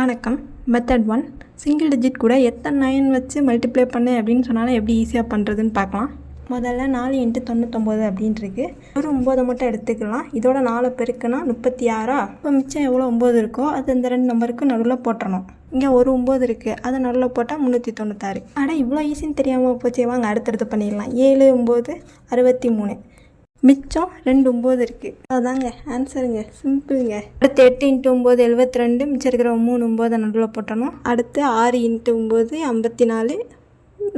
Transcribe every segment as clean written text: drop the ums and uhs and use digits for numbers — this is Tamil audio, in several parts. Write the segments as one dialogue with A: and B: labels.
A: வணக்கம். மெத்தட் 1 சிங்கிள் டிஜிட் கூட எத்தனை 9 வச்சு மல்டிப்ளை பண்ணு அப்படின்னு சொன்னாலும் எப்படி ஈஸியாக பண்ணுறதுன்னு பார்க்கலாம். முதல்ல 4 × 99 அப்படின்ட்டுருக்கு. ஒரு 9 மட்டும் எடுத்துக்கலாம். இதோட 4 பெருக்குனா 36. இப்போ மிச்சம் எவ்வளோ 9 இருக்கோ அது இந்த 2 நம்பருக்கு நடுவில் போட்டுறணும். இங்கே ஒரு 9 இருக்குது, அதை நடுவில் போட்டால் 396. ஆனால் இவ்வளோ ஈஸின்னு தெரியாமல் போச்சே, வாங்க அடுத்தடுத்து பண்ணிடலாம். 7 9 63. மிச்சம் 2 9 இருக்குது. அதுதாங்க ஆன்சருங்க, சிம்பிளுங்க. அடுத்து 8 × 9 72. மிச்சம் இருக்கிற 3 9 நடுவில் போட்டணும். அடுத்து 6 × 9 54.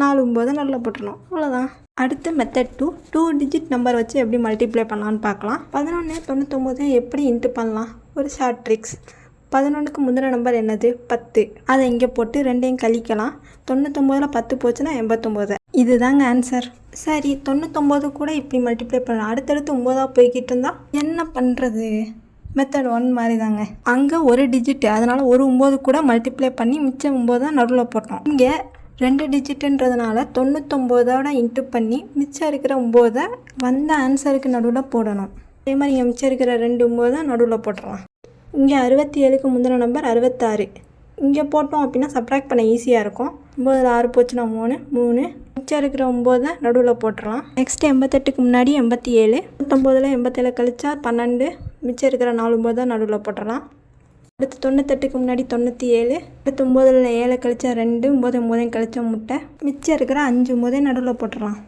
A: 4 9 நடுவில் போட்டணும். அவ்வளோதான். அடுத்து மெத்தட் 2 டிஜிட் நம்பர் வச்சு எப்படி மல்டிப்ளை பண்ணலான்னு பார்க்கலாம். 11 99 எப்படி இன்ட்டு பண்ணலாம், ஒரு ஷார்ட் ட்ரிக்ஸ். 11க்கு முந்தின நம்பர் என்னது, 10. அதை இங்கே போட்டு 2ஐயும் கழிக்கலாம். 99ல் 10 போச்சுன்னா 89. இதுதாங்க ஆன்சர். சரி, 99 கூட இப்படி மல்டிப்ளை பண்ணலாம். அடுத்தடுத்து 9ஆக போய்கிட்டு இருந்தால் என்ன பண்ணுறது? மெத்தட் 1 மாதிரி தாங்க. அங்கே ஒரு டிஜிட்டு, அதனால் ஒரு 9 கூட மல்டிப்ளை பண்ணி மிச்சம் 9 தான் போட்டோம். இங்கே 2 டிஜிட்டுன்றதுனால 99ஓட இன்ட்டு பண்ணி மிச்சம் இருக்கிற 9 வந்த ஆன்சருக்கு நடுவில் போடணும். அதே மாதிரி இங்கே மிச்சம் இருக்கிற 2 9 நடுவில் போட்டுடலாம். இங்கே 67க்கு முந்தின நம்பர் 66. இங்கே போட்டோம் அப்படின்னா சப்ராக்ட் பண்ண ஈஸியாக இருக்கும். 9ல் 6 போச்சுன்னா 3 3. மிச்சம் இருக்கிற 9 நடுவில் போட்டுடலாம். நெக்ஸ்ட்டு 88க்கு முன்னாடி 87. 99ல் 87 கழிச்சா 12. மிச்சம் இருக்கிற 4 9 நடுவில் போட்டுடலாம். அடுத்து 98க்கு முன்னாடி 97. அடுத்து 9ல் 7 கழிச்சா 2. 9 9 கழிச்சா முட்டை. மிச்சம் இருக்கிற 5 9 நடுவில் போட்டுடலாம்.